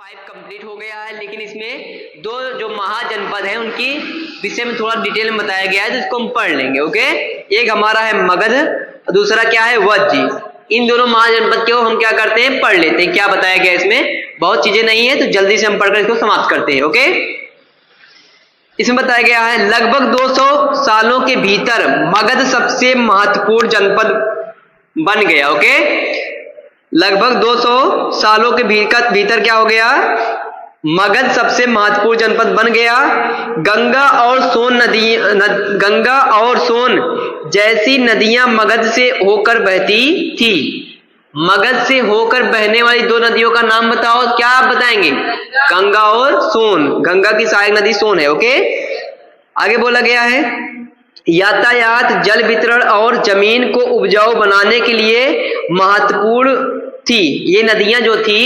5 complete हो गया है, लेकिन इसमें दो जो महाजनपद हैं उनकी विषय में थोड़ा डिटेल में बताया गया है, तो इसको हम पढ़ लेंगे। ओके, एक हमारा है मगध, दूसरा क्या है वज्जी। इन दोनों महाजनपद को हम क्या करते हैं, पढ़ लेते हैं। क्या बताया गया इसमें, बहुत चीजें नहीं है, तो जल्दी से हम पढ़कर इसको समाप्त करते हैं। ओके, इसमें बताया गया है लगभग 200 सालों के भीतर मगध सबसे महत्वपूर्ण जनपद बन गया। ओके, लगभग 200 सालों के भीतर क्या हो गया, मगध सबसे महत्वपूर्ण जनपद बन गया। गंगा और सोन जैसी नदियां मगध से होकर बहती थी। मगध से होकर बहने वाली दो नदियों का नाम बताओ, क्या आप बताएंगे? गंगा और सोन। गंगा की सहायक नदी सोन है। ओके, आगे बोला गया है यातायात, जल वितरण और जमीन को उपजाऊ बनाने के लिए महत्वपूर्ण थी। ये नदियां जो थी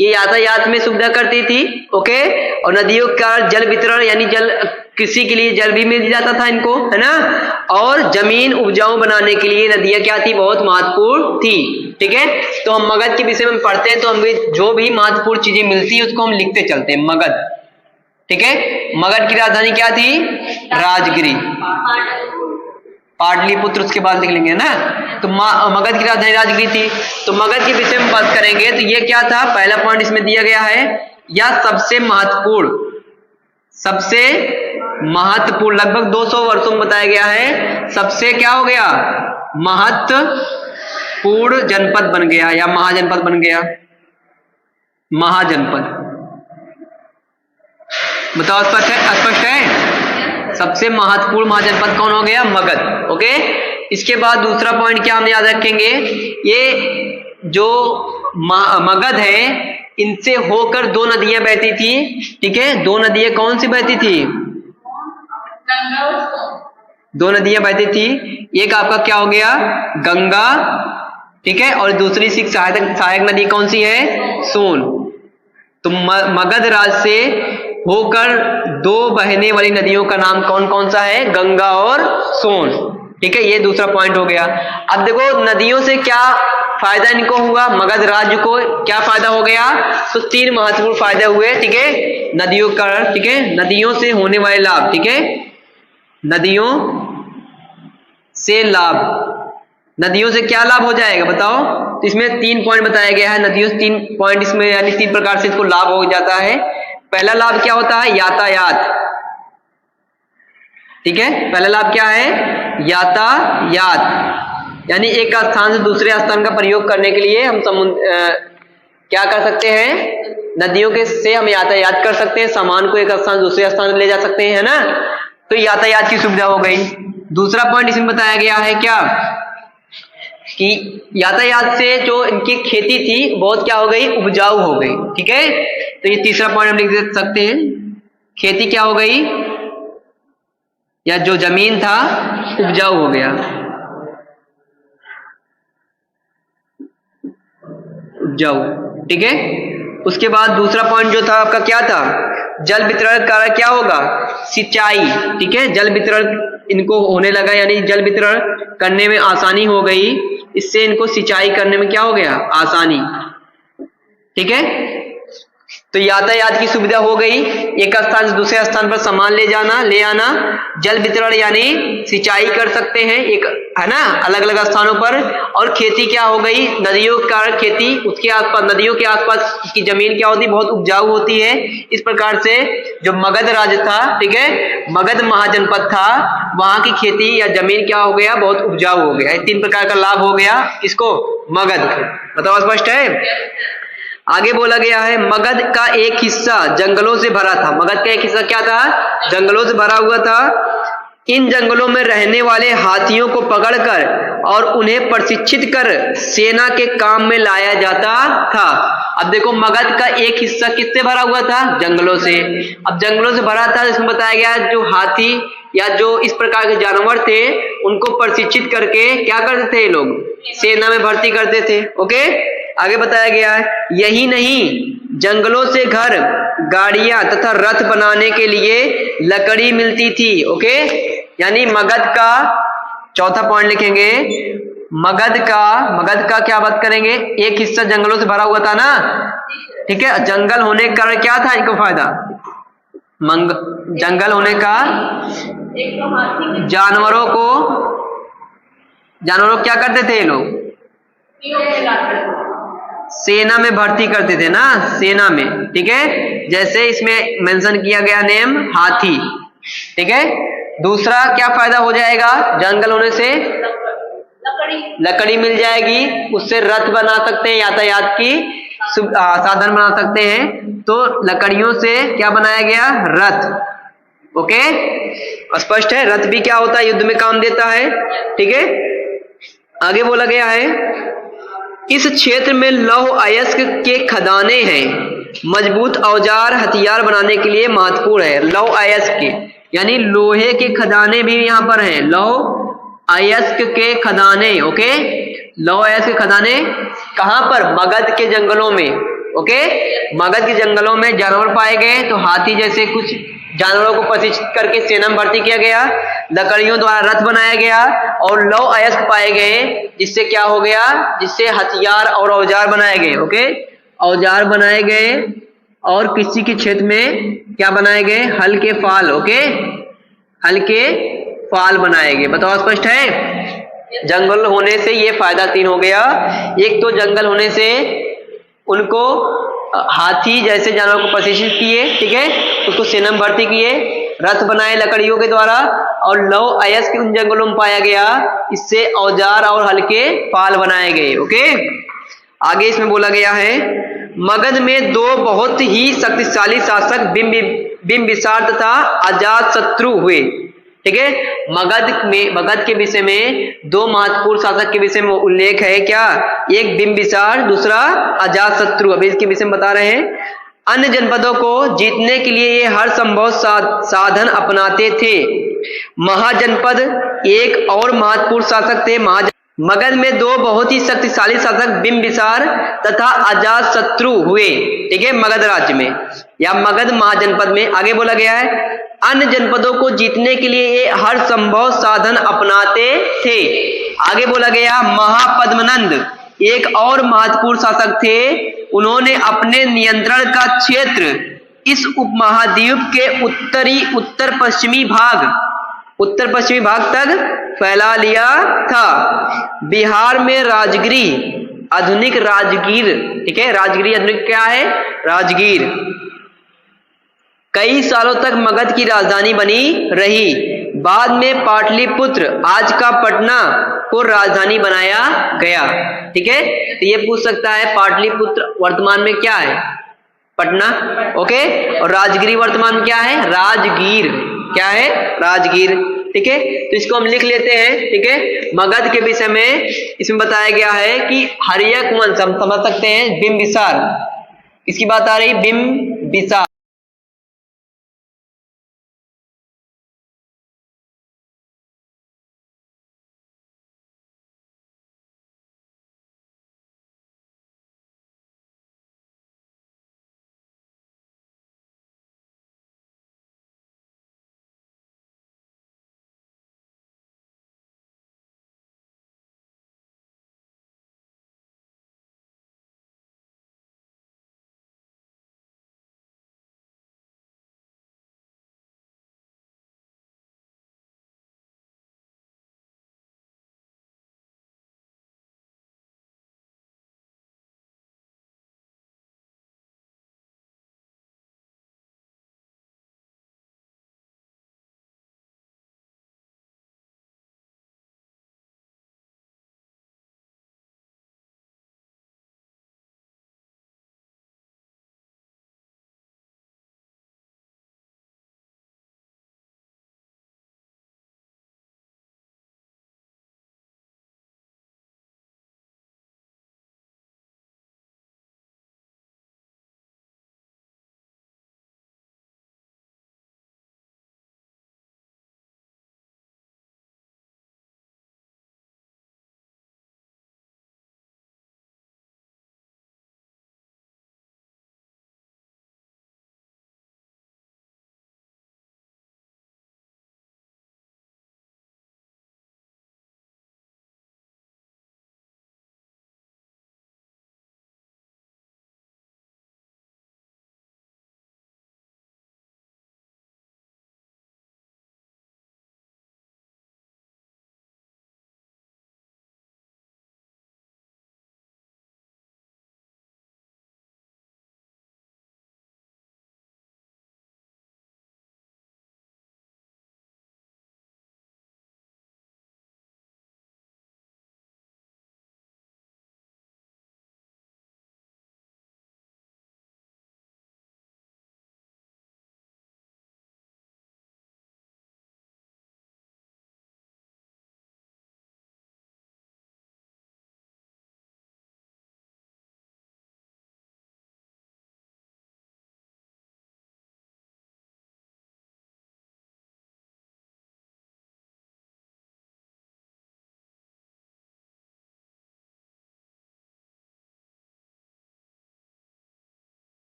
ये यातायात में सुविधा करती थी। ओके, और नदियों का जल वितरण यानी जल कृषि के लिए जल भी मिल जाता था इनको, है ना। और जमीन उपजाऊ बनाने के लिए नदियां क्या थी, बहुत महत्वपूर्ण थी। ठीक है, तो हम मगध के विषय में पढ़ते हैं, तो हम जो भी महत्वपूर्ण चीजें मिलती है उसको हम लिखते चलते हैं। मगध, ठीक है, मगध की राजधानी क्या थी, राजगिरी, पाटलिपुत्र उसके बाद लिख लेंगे ना। तो मगध की राजधानी राजगिरी थी। तो मगध के विषय में बात करेंगे तो ये क्या था, पहला पॉइंट इसमें दिया गया है, यह सबसे महत्वपूर्ण लगभग 200 वर्षों में बताया गया है, सबसे क्या हो गया, महत्वपूर्ण जनपद बन गया या महाजनपद बन गया। महाजनपद बताओ, स्पष्ट है? सबसे महत्वपूर्ण महाजनपद कौन हो गया, मगध। ओके, इसके बाद दूसरा पॉइंट क्या हम याद रखेंगे, ये जो मगध है इनसे होकर दो नदियां बहती थी। ठीक है, दो नदियां कौन सी बहती थी, दो नदियां बहती थी। एक आपका क्या हो गया, गंगा, ठीक है, और दूसरी सहायक नदी कौन सी है, सोन। तो मगध राज से होकर दो बहने वाली नदियों का नाम कौन कौन सा है, गंगा और सोन। ठीक है, ये दूसरा पॉइंट हो गया। अब देखो नदियों से क्या फायदा इनको हुआ, मगध राज्य को क्या फायदा हो गया, तो 3 महत्वपूर्ण फायदे हुए। ठीक है, नदियों का, ठीक है, नदियों से होने वाले लाभ। ठीक है, नदियों से लाभ, नदियों से क्या लाभ हो जाएगा बताओ। तो इसमें 3 पॉइंट बताया गया है, नदियों से 3 पॉइंट इसमें यानी 3 प्रकार से इसको लाभ हो जाता है। पहला लाभ क्या होता है, यातायात। ठीक है, पहला लाभ क्या है, यातायात, यानी एक स्थान से दूसरे स्थान का प्रयोग करने के लिए हम क्या कर सकते हैं, नदियों के से हम यातायात कर सकते हैं, सामान को एक स्थान से दूसरे स्थान ले जा सकते हैं, है ना। तो यातायात की सुविधा हो गई। दूसरा पॉइंट इसमें बताया गया है क्या, कि यातायात से जो इनकी खेती थी बहुत क्या हो गई, उपजाऊ हो गई। ठीक है, तो ये तीसरा पॉइंट हम लिख सकते हैं, खेती क्या हो गई, या जो जमीन था उपजाऊ हो गया, उपजाऊ। ठीक है, उसके बाद दूसरा पॉइंट जो था आपका क्या था, जल वितरण का क्या होगा, सिंचाई। ठीक है, जल वितरण इनको होने लगा, यानी जल वितरण करने में आसानी हो गई, इससे इनको सिंचाई करने में क्या हो गया, आसानी। ठीक है, तो यातायात की सुविधा हो गई, एक स्थान से दूसरे स्थान पर सामान ले आना। जल वितरण यानी सिंचाई कर सकते हैं एक, है ना, अलग अलग स्थानों पर। और खेती क्या हो गई, नदियों का खेती, उसके आसपास, नदियों के आसपास की जमीन क्या होती, बहुत उपजाऊ होती है। इस प्रकार से जो मगध राज्य था, ठीक है, मगध महाजनपद था, वहां की खेती या जमीन क्या हो गया, बहुत उपजाऊ हो गया। 3 प्रकार का लाभ हो गया इसको, मगध। बताओ, स्पष्ट है? आगे बोला गया है मगध का एक हिस्सा जंगलों से भरा था। मगध का एक हिस्सा क्या था, जंगलों से भरा हुआ था। इन जंगलों में रहने वाले हाथियों को पकड़कर और उन्हें प्रशिक्षित कर सेना के काम में लाया जाता था। अब देखो मगध का एक हिस्सा किससे भरा हुआ था, जंगलों से। अब जंगलों से भरा था, इसमें बताया गया जो हाथी या जो इस प्रकार के जानवर थे उनको प्रशिक्षित करके क्या करते थे ये लोग, सेना में भर्ती करते थे। ओके, आगे बताया गया है यही नहीं, जंगलों से घर, गाड़ियां तथा रथ बनाने के लिए लकड़ी मिलती थी। ओके, यानी मगध का चौथा पॉइंट लिखेंगे, मगध का क्या बात करेंगे, एक हिस्सा जंगलों से भरा हुआ था ना, ठीक है, जंगल होने के कारण क्या था इनको फायदा? जंगल होने का जानवरों को क्या करते थे ये लोग? सेना में भर्ती करते थे ना, सेना में। ठीक है, जैसे इसमें मेंशन किया गया नेम हाथी। ठीक है, दूसरा क्या फायदा हो जाएगा जंगल होने से? लकड़ी मिल जाएगी, उससे रथ बना सकते हैं, यातायात की साधन बना सकते हैं। तो लकड़ियों से क्या बनाया गया? रथ। ओके, स्पष्ट है? रथ भी क्या होता है? युद्ध में काम देता है। ठीक है, आगे बोला गया है इस क्षेत्र में लौह अयस्क के खदाने हैं, मजबूत औजार हथियार बनाने के लिए महत्वपूर्ण है। लौह अयस्क के यानी लोहे के खदाने भी यहाँ पर हैं, लौह अयस्क के खदाने। ओके, लौह अयस्क के खदाने कहाँ पर? मगध के जंगलों में। ओके, मगध के जंगलों में जानवर पाए गए, तो हाथी जैसे कुछ जानवरों को प्रशिक्षित करके सेना में भर्ती किया गया, लकड़ियों द्वारा रथ बनाया गया और लौह अयस्क पाए गए, जिससे क्या हो गया? जिससे हथियार और औजार बनाए गए। ओके, औजार बनाए गए और कृषि के क्षेत्र में क्या बनाए गए? हल्के फाल। ओके, हल्के फाल बनाए गए। बताओ, स्पष्ट है? जंगल होने से ये फायदा 3 हो गया। एक तो जंगल होने से उनको हाथी जैसे जानवर को प्रशिक्षित किए, ठीक है, उसको सेना में भर्ती किए, रथ बनाए लकड़ियों के द्वारा, और लौह अयस्क उन जंगलों में पाया गया, इससे औजार और हल्के फाल बनाए गए। ओके, आगे इसमें बोला गया है मगध में 2 बहुत ही शक्तिशाली शासक बिंबिसार तथा अजातशत्रु हुए। ठीक है, मगध के विषय में 2 महत्वपूर्ण शासक के विषय में उल्लेख है। क्या? एक बिंबिसार, दूसरा अजातशत्रु। अभी इसके विषय में बता रहे हैं। अन्य जनपदों को जीतने के लिए ये हर संभव साधन अपनाते थे। महाजनपद एक और महत्वपूर्ण शासक थे। मगध में 2 बहुत ही शक्तिशाली शासक बिंबिसार तथा अजातशत्रु हुए। ठीक है, मगध राज्य में या मगध महाजनपद में। आगे बोला गया है अन्य जनपदों को जीतने के लिए ये हर संभव साधन अपनाते थे। आगे बोला गया महापद्मनंद एक और महत्वपूर्ण शासक थे। उन्होंने अपने नियंत्रण का क्षेत्र इस उपमहाद्वीप के उत्तर पश्चिमी भाग तक फैला लिया था। बिहार में राजगिरी, आधुनिक राजगीर, ठीक है, राजगिरी आधुनिक क्या है? राजगीर, कई सालों तक मगध की राजधानी बनी रही। बाद में पाटलिपुत्र, आज का पटना, को राजधानी बनाया गया। ठीक है, तो ये पूछ सकता है पाटलिपुत्र वर्तमान में क्या है? पटना। ओके, और राजगिरी वर्तमान में क्या है? राजगीर। क्या है? राजगीर। ठीक है, तो इसको हम लिख लेते हैं। ठीक है, मगध के विषय में इसमें बताया गया है कि हर्यक वंश, हम समझ सकते हैं बिंबिसार, इसकी बात आ रही बिंबिसार।